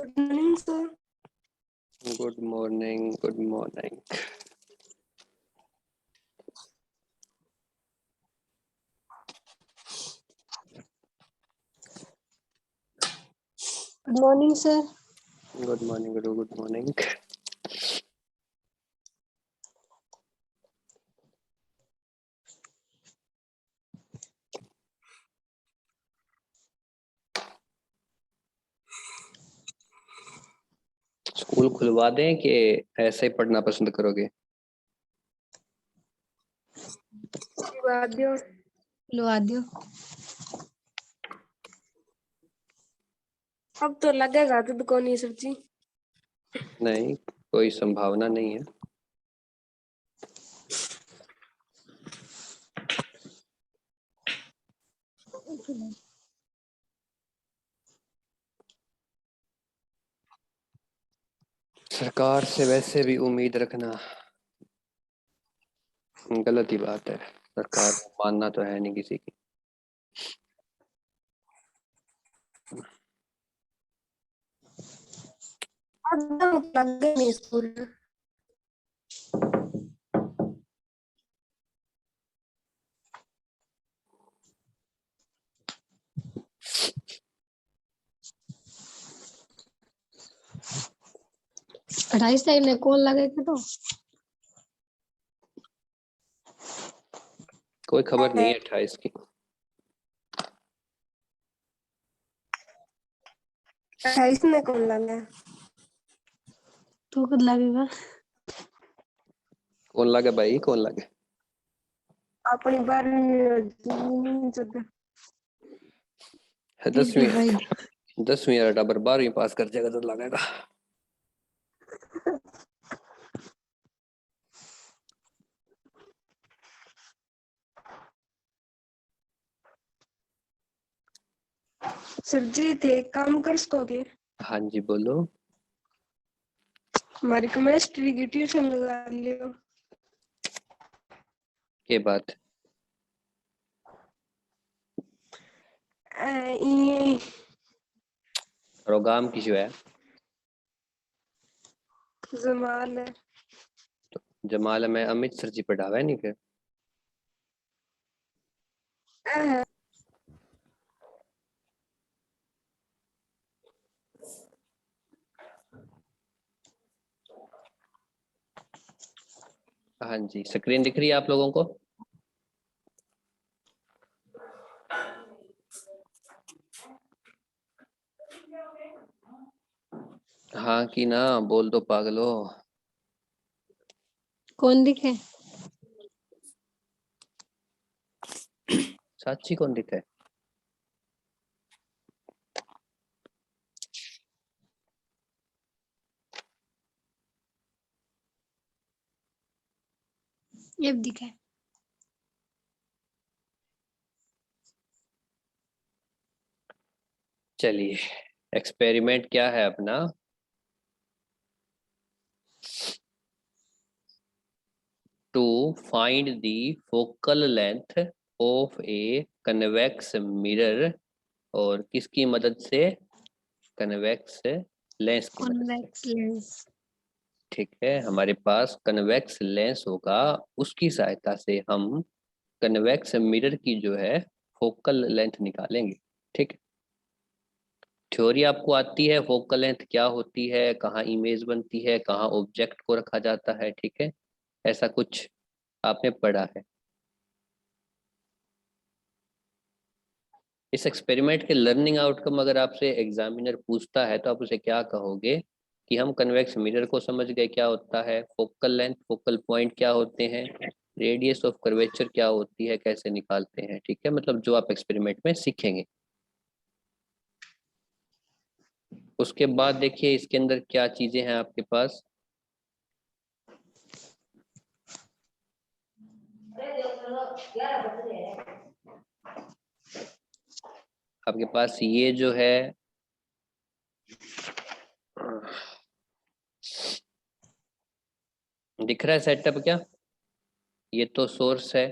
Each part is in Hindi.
Good morning sir. Good morning, good morning. Good morning sir. Good morning, good morning. School खुलवा दें कि ऐसे ही पढ़ना पसंद करोगे? खुलवा दियो। अब तो लगेगा तो कौन ही सब्जी। नहीं, कोई संभावना नहीं है। सरकार से वैसे भी उम्मीद रखना गलत ही बात है। सरकार मानना तो है नहीं किसी की। लगे नहीं स्कूल। अट्ठाईस तारीख ने कॉल लगेगा तो कोई खबर नहीं है 28 की। 28 में कौन लगे तो कब लगेगा? कौन लगे भाई, कौन लगे? अपनी 10वीं टाबर 12वीं पास कर जाएगा तो लगेगा। सर जी थे काम कर सकोगे? हाँ जी, बोलो। हमारी केमिस्ट्री की ट्यूशन लगा लियो। के बात ये प्रोग्राम किसी है? जमाल है। जमाल में अमित सर जी पढ़ावा है नहीं फिर? हाँ जी, स्क्रीन दिख रही है आप लोगों को? हाँ कि ना, बोल दो पागलो। कौन दिखे? साची कौन दिखे? ये दिखे। चलिए, एक्सपेरिमेंट क्या है अपना? To find the focal length of a convex mirror. और किसकी मदद से? कन्वेक्स लेंस की मदद से। Convex lens. ठीक है, हमारे पास कन्वेक्स लेंस होगा, उसकी सहायता से हम कन्वेक्स मिरर की जो है फोकल लेंथ निकालेंगे। ठीक है, थ्योरी आपको आती है, फोकल लेंथ क्या होती है, कहाँ इमेज बनती है, कहाँ ऑब्जेक्ट को रखा जाता है। ठीक है, ऐसा कुछ आपने पढ़ा है। इस एक्सपेरिमेंट के लर्निंग आउटकम अगर आपसे एग्जामिनर पूछता है तो आप उसे क्या कहोगे? कि हम कन्वेक्स मिरर को समझ गए क्या होता है, फोकल लेंथ, फोकल पॉइंट क्या होते हैं, रेडियस ऑफ कर्वेचर क्या होती है, कैसे निकालते हैं। ठीक है, मतलब जो आप एक्सपेरिमेंट में सीखेंगे। उसके बाद देखिए इसके अंदर क्या चीजें हैं आपके पास। आपके पास ये जो है दिख रहा है सेटअप क्या? ये तो सोर्स है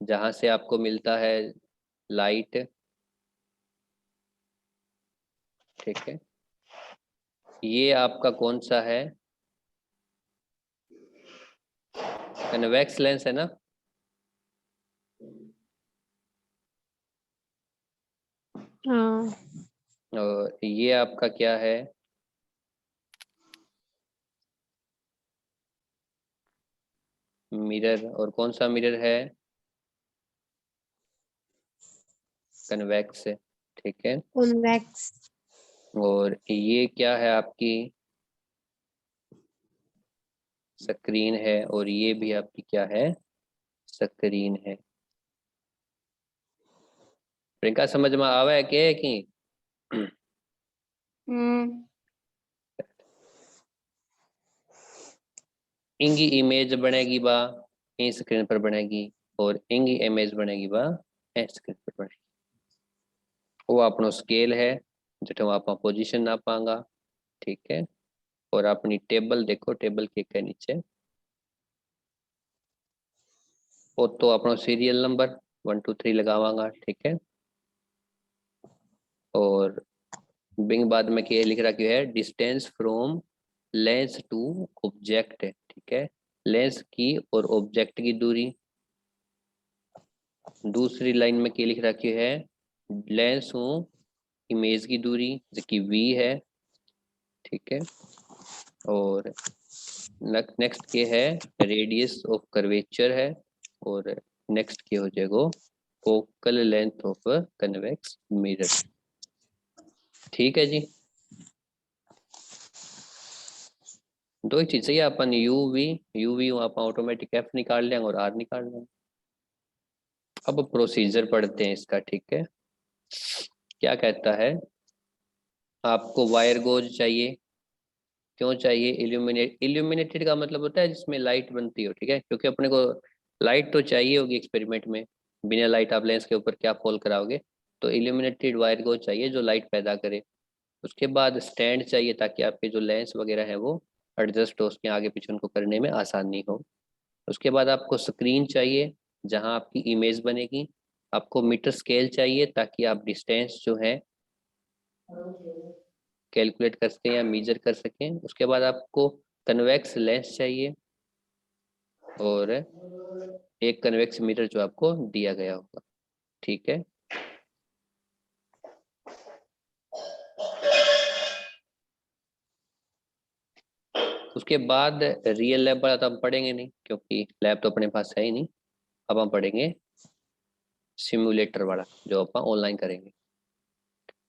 जहां से आपको मिलता है लाइट। ठीक है, ये आपका कौन सा है? कन्वेक्स लेंस है ना? हाँ। और ये आपका क्या है? मिरर। और कौन सा मिरर है? कन्वेक्स है। ठीक है। कॉन्वेक्स। और ये क्या है आपकी? स्क्रीन है। और ये भी आपकी क्या है? स्क्रीन है। प्रियंका समझ में आवा है के कि? हम्म। इंगी इमेज बनेगी बा ए स्क्रीन पर बनेगी। और इंगी इमेज बनेगी बा ए स्क्रीन पर बनेगी। वो अपनो स्केल है जो आप पोजीशन नापांगा। ठीक है। और अपनी टेबल देखो, टेबल के नीचे वो तो अपनो सीरियल नंबर 1 2 3 लगावांगा। ठीक है। और बिंग बाद में क्या लिख रखा है? Distance from lens to object है। ठीक है। लेंस की और ऑब्जेक्ट की दूरी। दूसरी लाइन में क्या लिख रखी है? लेंस हूँ इमेज की दूरी जो कि v है। ठीक है। और नेक्स्ट के है रेडियस ऑफ कर्वेचर है। और नेक्स्ट के हो जाएगा focal length of convex mirror. ठीक है जी। दो ही चीज चाहिए अपन, यूवी आप ऑटोमेटिक एफ निकाल लेंगे और आर निकाल लेंगे। अब प्रोसीजर पढ़ते हैं इसका। ठीक है। क्या कहता है? आपको वायर गोज चाहिए। क्यों चाहिए? इल्यूमिनेटेड का मतलब होता है जिसमें लाइट बनती हो। ठीक है। क्योंकि अपने को लाइट तो चाहिए होगी एक्सपेरिमेंट में। बिना लाइट आप लेंस के ऊपर क्या फॉल कराओगे? तो इल्यूमिनेटेड वायर गोज चाहिए जो लाइट पैदा करे। उसके बाद स्टैंड चाहिए ताकि आपके जो लेंस वगैरह है वो एडजस्ट हो, उसके आगे पीछे उनको करने में आसानी हो। उसके बाद आपको स्क्रीन चाहिए जहां आपकी इमेज बनेगी। आपको मीटर स्केल चाहिए ताकि आप डिस्टेंस जो है कैलकुलेट कर सकें या मेजर कर सकें। उसके बाद आपको कन्वेक्स लेंस चाहिए और एक कन्वेक्स मिरर जो आपको दिया गया होगा। ठीक है। उसके बाद रियल लैब वाला तो हम पढ़ेंगे नहीं क्योंकि लैब तो अपने पास है ही नहीं। अब हम पढ़ेंगे सिमुलेटर वाला जो अपन ऑनलाइन करेंगे।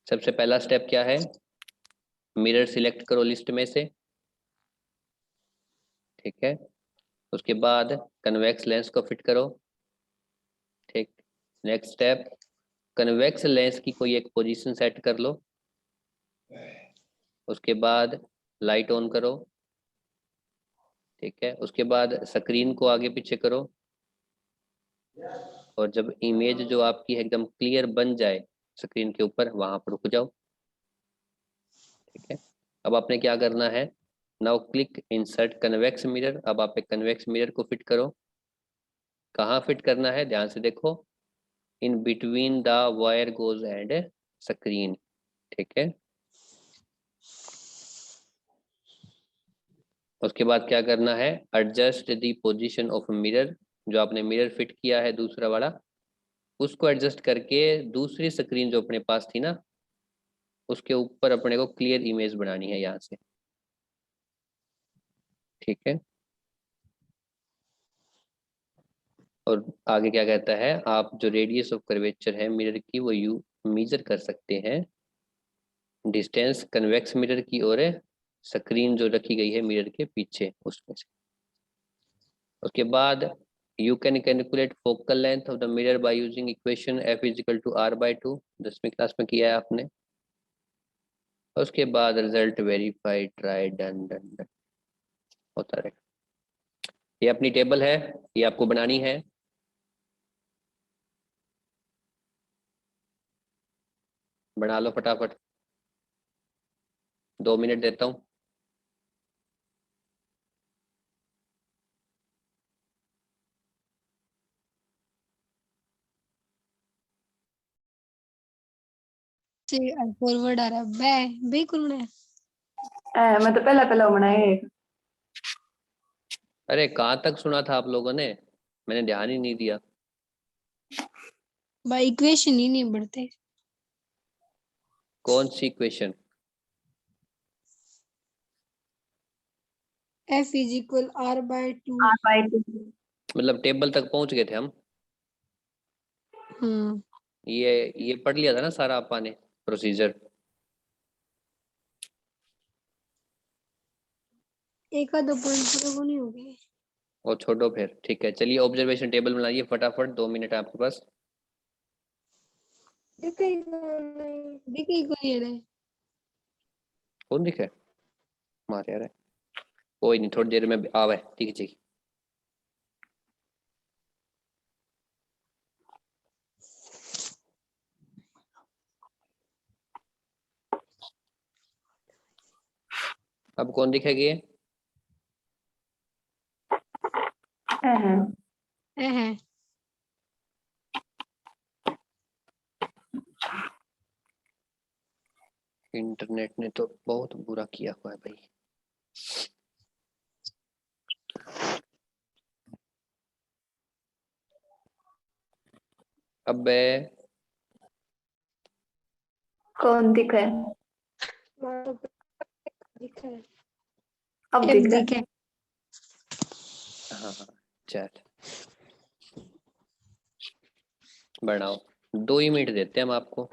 सबसे पहला स्टेप क्या है? मिरर सिलेक्ट करो लिस्ट में से। ठीक है। उसके बाद कन्वेक्स लेंस को फिट करो। ठीक। नेक्स्ट स्टेप, कन्वेक्स लेंस की कोई एक पोजीशन सेट कर लो। उसके बाद लाइट ऑन करो। ठीक है। उसके बाद स्क्रीन को आगे पीछे करो। और जब इमेज जो आपकी एकदम क्लियर बन जाए स्क्रीन के ऊपर, वहां पर रुक जाओ। ठीक है। अब आपने क्या करना है? Now click insert convex mirror. अब आप एक कन्वेक्स मिरर को फिट करो। कहाँ फिट करना है ध्यान से देखो? In between the wire goes and screen. ठीक है। उसके बाद क्या करना है? Adjust the position of mirror. जो आपने मिरर फिट किया है दूसरा वाला, उसको एडजस्ट करके दूसरी स्क्रीन जो अपने पास थी ना, उसके ऊपर अपने को क्लियर इमेज बनानी है यहाँ से। ठीक है। और आगे क्या कहता है? आप जो रेडियस ऑफ कर्वेचर है मिरर की वो यू मेजर कर सकते हैं डिस्टेंस कन्वेक्स मिरर की और स्क्रीन जो रखी गई है मिरर के पीछे उसमें से। उसके बाद you can calculate focal length of the mirror by using equation F is equal to R by two. 10वीं क्लास में किया है आपने। उसके बाद result verify try done done done होता रहेगा। ये अपनी टेबल है, ये आपको बनानी है। बना लो फटाफट, 2 मिनट देता हूँ। फॉरवर्ड आ रहा है बे बे कौन है? मैं तो पहला पहला बनाया एक। अरे कहाँ तक सुना था आप लोगों ने? मैंने ध्यान ही नहीं दिया। भाई इक्वेशन ही नहीं बढ़ते। कौन सी equation? F is equal R/2। R/2। मतलब टेबल तक पहुंच गए थे हम। हाँ ये पढ़ लिया था ना सारा आपा ने प्रोसीजर। एक आधा पॉइंट पूरा वो नहीं हो गए। और छोड़ो फिर, ठीक है चलिए ऑब्जर्वेशन टेबल बनाइए फटाफट, 2 मिनट है आपके पास। दिखे ही कोई नहीं रहा। कौन दिखा है? मारे यार, कोई नहीं, थोड़ी देर में आवे, ठीक है जी। अब कौन दिखेगी? है। इंटरनेट ने तो बहुत बुरा किया हुआ है भाई। अब कौन दिखा है? दिखा है। अब F दिख रहा है। दिखा है। हाँ हाँ, चल बढ़ाओ, 2 ही मिनट देते हैं हम आपको।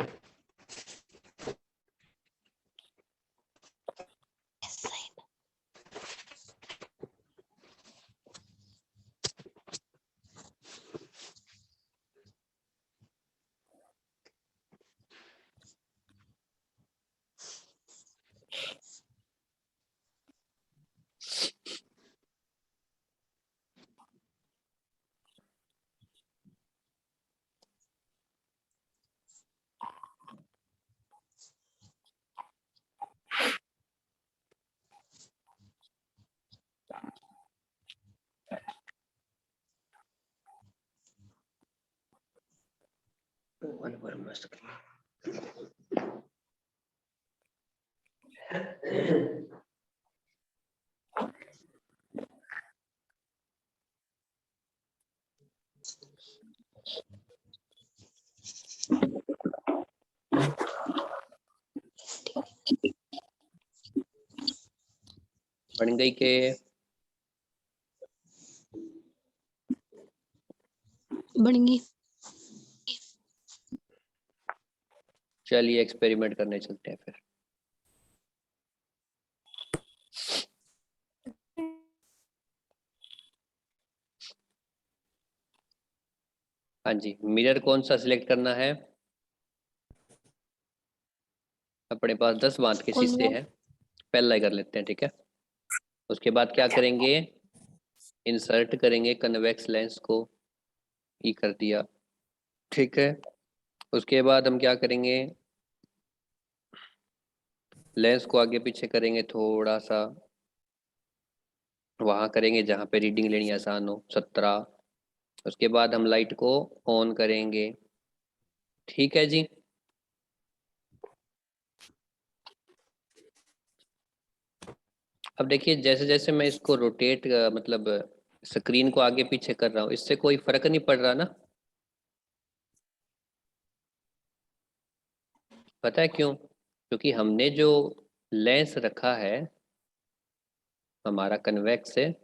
बन गई के? बन गई। चलिए एक्सपेरिमेंट करने चलते हैं फिर। हाँ जी, मिरर कौन सा सिलेक्ट करना है? अपने पास 10 भांत के कौन शीशे सा? हैं, पहला ही कर लेते हैं, ठीक है। उसके बाद क्या करेंगे? इंसर्ट करेंगे कन्वेक्स लेंस को, ई कर दिया, ठीक है। उसके बाद हम क्या करेंगे? लेंस को आगे पीछे करेंगे थोड़ा सा, वहां करेंगे जहां पे रीडिंग लेनी आसान हो, 17। उसके बाद हम लाइट को ऑन करेंगे, ठीक है जी। अब देखिए जैसे जैसे मैं इसको रोटेट मतलब स्क्रीन को आगे पीछे कर रहा हूँ, इससे कोई फर्क नहीं पड़ रहा ना? पता है क्यों? क्योंकि हमने जो लेंस रखा है हमारा कन्वेक्स है,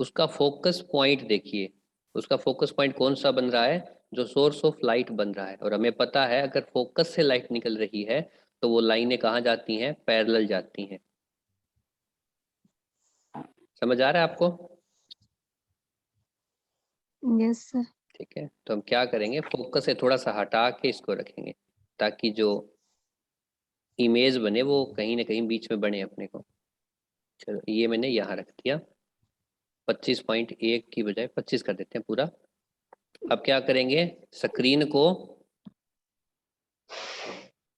उसका फोकस पॉइंट देखिए, उसका फोकस पॉइंट कौन सा बन रहा है? जो सोर्स ऑफ लाइट बन रहा है। और हमें पता है अगर फोकस से लाइट निकल रही है तो वो लाइनें कहाँ जाती हैं? पैरेलल जाती हैं। समझ आ रहा है आपको? Yes sir. ठीक है, तो हम क्या करेंगे, फोकस से थोड़ा सा हटा के इसको रखेंगे, ताकि जो इमेज बने वो कहीं ना कहीं बीच में बने अपने को। चलो ये मैंने यहाँ रख दिया, 25.1 की बजाय 25 कर देते हैं पूरा। अब क्या करेंगे, स्क्रीन को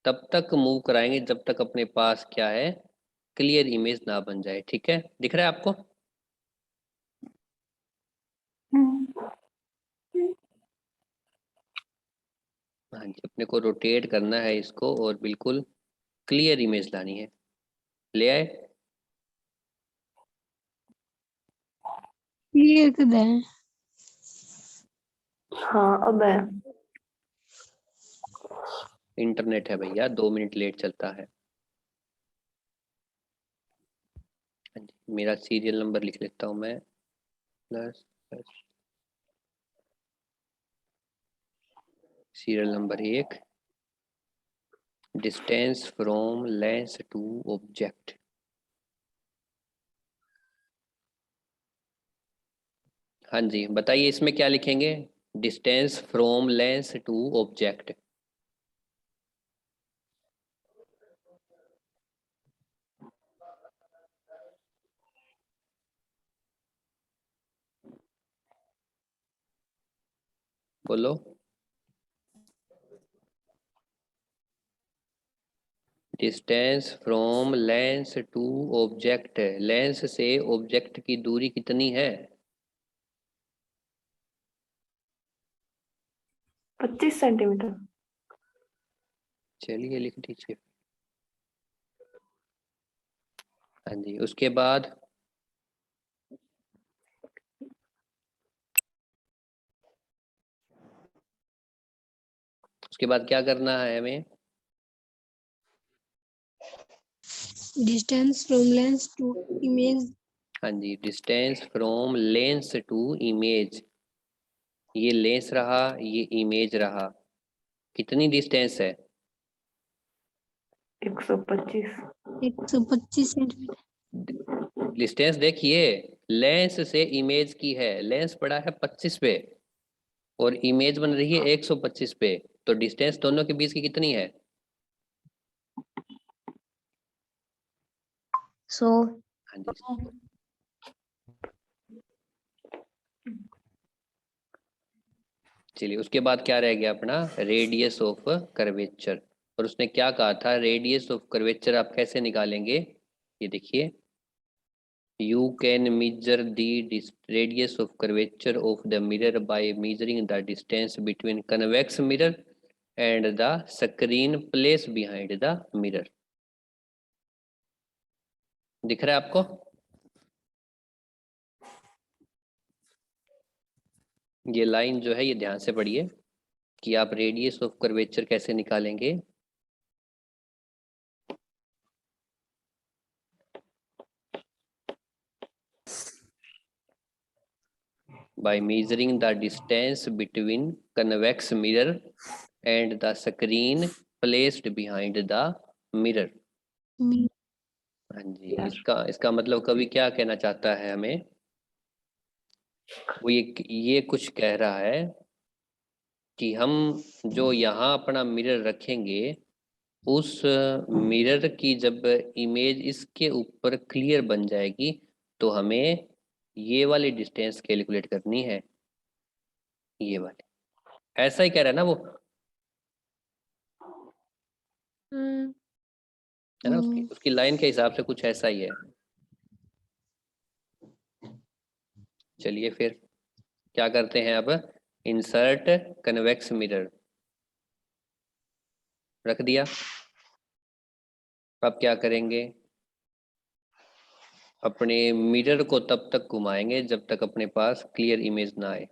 तब तक मूव कराएंगे जब तक अपने पास क्या है, क्लियर इमेज ना बन जाए, ठीक है। दिख रहा है आपको? हाँ जी, अपने को रोटेट करना है इसको और बिल्कुल क्लियर इमेज लानी है। ले आए? क्लियर कर दे। हाँ अब है। इंटरनेट है भैया, 2 मिनट लेट चलता है। हाँ जी, मेरा सीरियल नंबर लिख लेता हूँ मैं, plus serial number 1, distance from lens to object. हाँ जी, बताइए इसमें क्या लिखेंगे? Distance from lens to object. बोलो। Distance from lens to object, lens से ऑब्जेक्ट की दूरी कितनी है? 25 सेंटीमीटर। चलिए लिख दीजिए। हाँ जी, उसके बाद क्या करना है हमें? Distance from lens to image. हाँ जी, distance from lens to image. ये लेंस रहा, ये इमेज रहा, कितनी डिस्टेंस है? 125। 125 सेंटीमीटर। डिस्टेंस देखिए, लेंस से इमेज की है, लेंस पड़ा है 25 पे और इमेज बन रही है 125 पे, तो डिस्टेंस दोनों के बीच की कितनी है? 100। हाँ जी। चलिए उसके बाद क्या रह गया अपना? Radius of curvature. और उसने क्या कहा था? रेडियस ऑफ कर्वेचर आप कैसे निकालेंगे? ये देखिए, you can measure the radius of curvature of the mirror by measuring the distance between convex mirror and the screen placed behind the mirror। दिख रहा है आपको? ये लाइन जो है ये ध्यान से पढ़िए कि आप रेडियस ऑफ कर्वेचर कैसे निकालेंगे। by measuring the distance between convex mirror and the screen placed behind the mirror। हाँ जी, इसका मतलब कवि क्या कहना चाहता है हमें? वो ये कुछ कह रहा है कि हम जो यहाँ अपना मिरर रखेंगे, उस मिरर की जब इमेज इसके ऊपर क्लियर बन जाएगी तो हमें ये वाली डिस्टेंस कैलकुलेट करनी है, ये वाली। ऐसा ही कह रहा है ना वो, है ना? उसकी लाइन के हिसाब से कुछ ऐसा ही है। चलिए फिर क्या करते हैं अब? इंसर्ट कन्वेक्स मिरर रख दिया। अब क्या करेंगे? अपने मिरर को तब तक घुमाएंगे जब तक अपने पास क्लियर इमेज ना आए।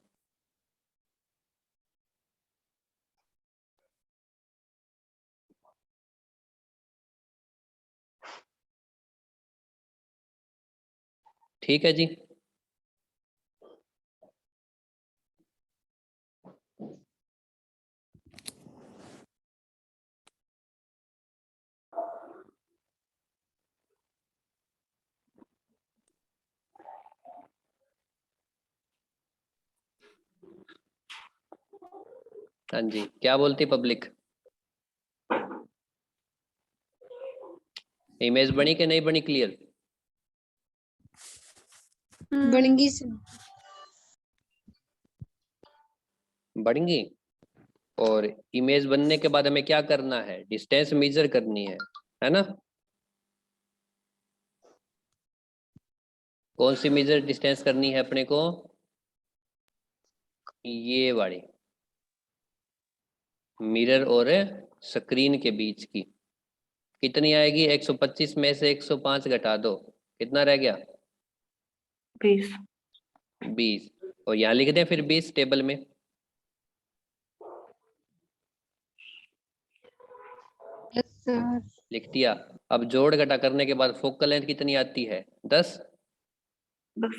ठीक है जी। हाँ जी, क्या बोलती पब्लिक? इमेज बनी कि नहीं बनी क्लियर? बन से बढ़ेंगी। और इमेज बनने के बाद हमें क्या करना है? डिस्टेंस मेजर करनी है ना? कौन सी मेजर डिस्टेंस करनी है अपने को? ये वाली, मिरर और स्क्रीन के बीच की। कितनी आएगी? 125 में से 105 घटा दो, कितना रह गया? 20। 20। और यहाँ लिख दें फिर 20 टेबल में। Yes sir. लिख दिया। अब जोड़ घटा करने के बाद फोकल लेंथ कितनी आती है? 10। 10।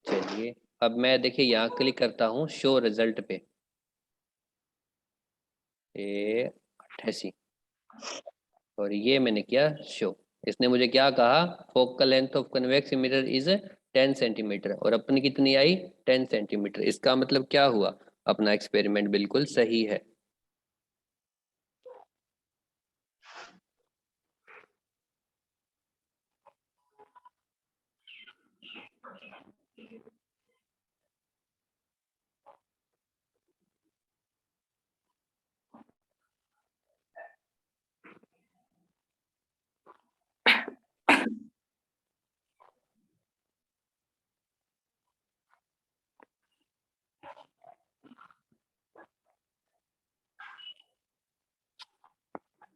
चलिए अब मैं देखिए यहाँ क्लिक करता हूँ शो रिजल्ट पे। ये 88 और ये मैंने किया शो। इसने मुझे क्या कहा? Focal length of convex mirror is 10 centimetre और अपनी कितनी आई? 10 सेंटीमीटर। इसका मतलब क्या हुआ? अपना एक्सपेरिमेंट बिल्कुल सही है।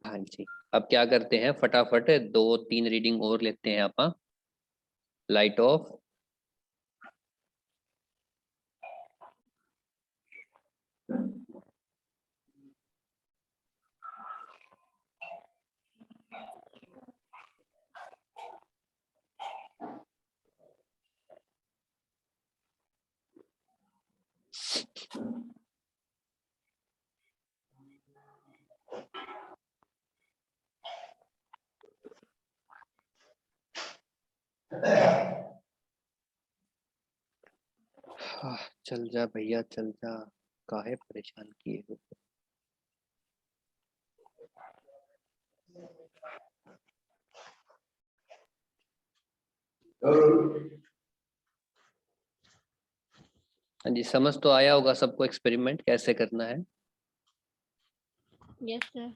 हाँ जी, अब क्या करते हैं, फटाफट 2-3 रीडिंग और लेते हैं आप। Light of. चल जा भैया चल जा, काहे परेशान किए हो। हाँ जी, समझ तो आया होगा सबको एक्सपेरिमेंट कैसे करना है। Yes sir.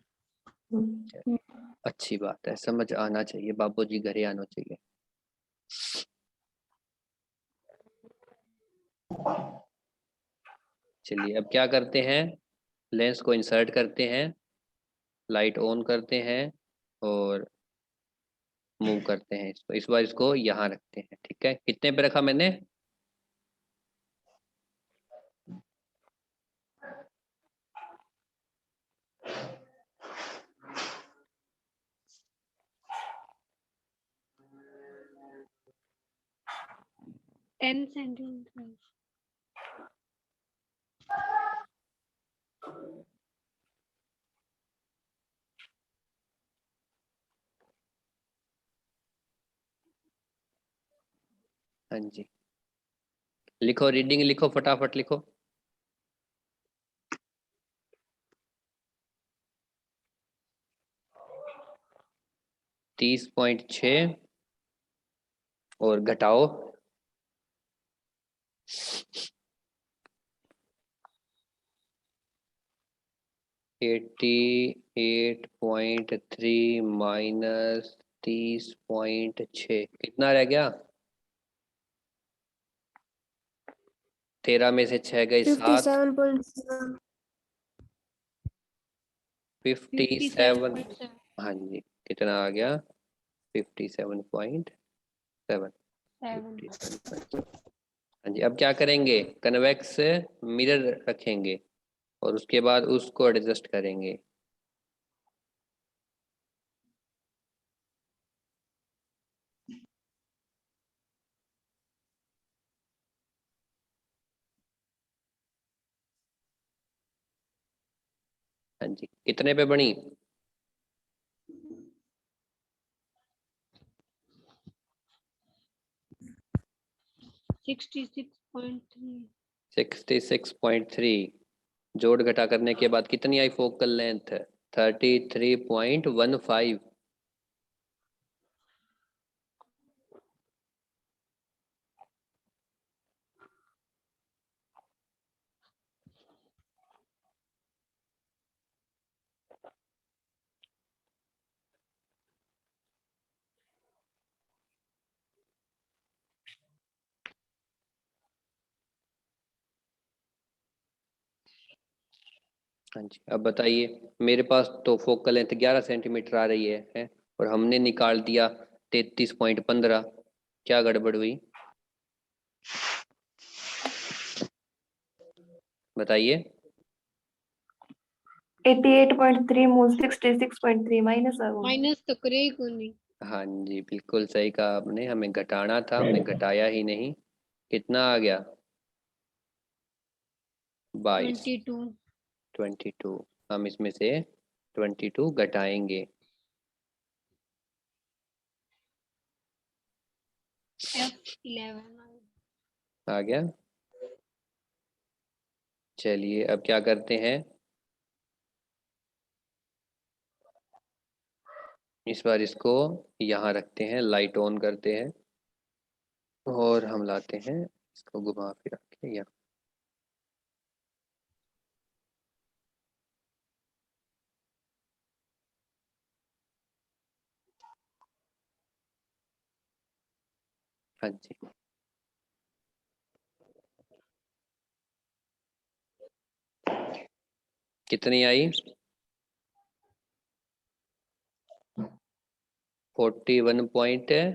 अच्छी बात है, समझ आना चाहिए, बाबूजी घरे आना चाहिए। चलिए अब क्या करते हैं, लेंस को इंसर्ट करते हैं, लाइट ऑन करते हैं और मूव करते हैं इसको। इस बार इसको यहाँ रखते हैं, ठीक है। कितने पे रखा मैंने? 10 सेंटीमीटर। हाँ जी, लिखो रीडिंग लिखो, फटाफट लिखो। 30.6 और घटाओ 88.3 माइनस 30.6, कितना रह गया? 13 में से 6 गए 7, 57.7। 57। हाँ जी, कितना आ गया? 57.7। हाँ जी, अब क्या करेंगे, कन्वेक्स मिरर रखेंगे और उसके बाद उसको एडजस्ट करेंगे। हाँ जी, कितने पे बनी? 66.3। 66.3। जोड़ घटा करने के बाद कितनी आई फोकल लेंथ? 33.15। हाँ जी, अब बताइए, मेरे पास तो फोकल लेंथ 11 सेंटीमीटर आ रही है और हमने निकाल दिया 33.15। क्या गड़बड़ हुई बताइए। 88.3 मूल 66.3 माइनस है वो। माइनस तो करे ही को नहीं। हाँ जी, बिल्कुल सही कहा आपने, हमें घटाना था, हमने घटाया ही नहीं। कितना आ गया? 22। 22 22, हम इसमें से 22 घटाएंगे। F11 आ गया। चलिए अब क्या करते हैं, इस बार इसको यहाँ रखते हैं, लाइट ऑन करते हैं और हम लाते हैं इसको घुमा फिरा के यहाँ। हाँ जी, कितनी आई? 41.1।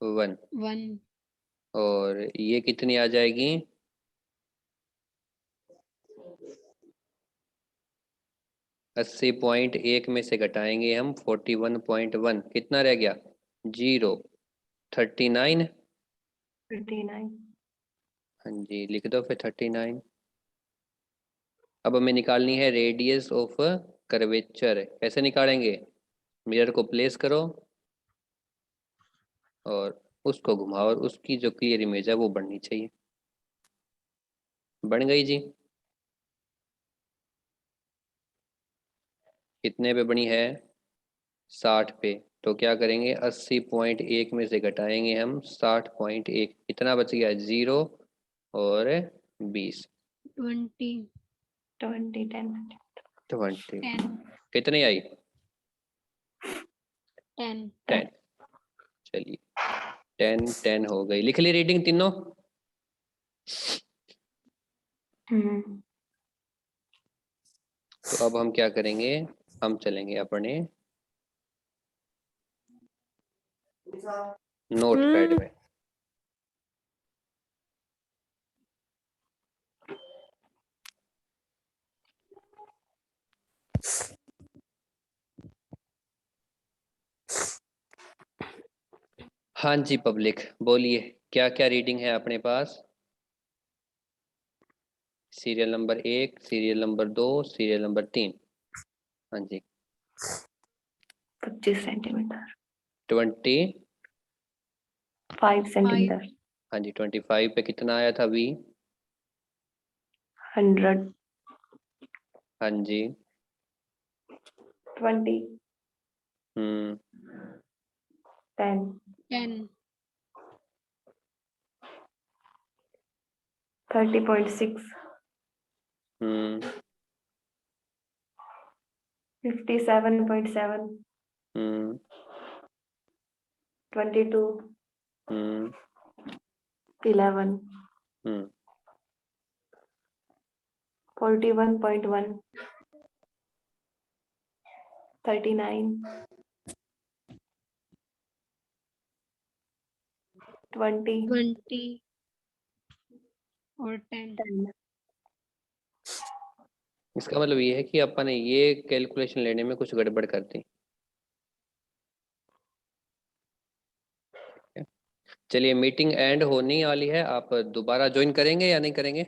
1 और ये कितनी आ जाएगी? 80.1 में से घटाएंगे हम 41.1, कितना रह गया? 0। 39। 39। हाँ जी, लिख दो फिर 39। अब हमें निकालनी है रेडियस ऑफ कर्वेचर। कैसे निकालेंगे? मिरर को प्लेस करो और उसको घुमाओ और उसकी जो क्लियर इमेज है वो बननी चाहिए। बन गई जी। कितने पे बनी है? 60 पे। तो क्या करेंगे, 80.1 में से घटाएंगे हम 60.1, कितना बच गया? 0 और 20। 20 20 10 20 10 कितनी आई? 10 10। चलिए 10 10 हो गई। लिख ली रीडिंग तीनों? तो अब हम क्या करेंगे, हम चलेंगे अपने नोट पैड में। हाँ जी पब्लिक, बोलिए क्या क्या रीडिंग है अपने पास? Serial number 1, serial number 2, serial number 3। हाँ जी। 25 सेंटीमीटर 20। 5 सेंटीमीटर हाँ जी, 25 पे कितना आया था वी? 100 हाँ जी। 20 हम्म 10 10 30.6 हम्म 57.7 हम्म 22 हम्म 11 हम्म 41.1 39 20 20 और 10 10 इसका मतलब ये है कि अपन ने ये कैलकुलेशन लेने में कुछ गड़बड़ कर दी। चलिए मीटिंग एंड होने वाली है, आप दोबारा ज्वाइन करेंगे या नहीं करेंगे?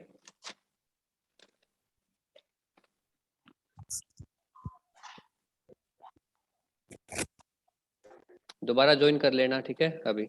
दोबारा ज्वाइन कर लेना, ठीक है अभी।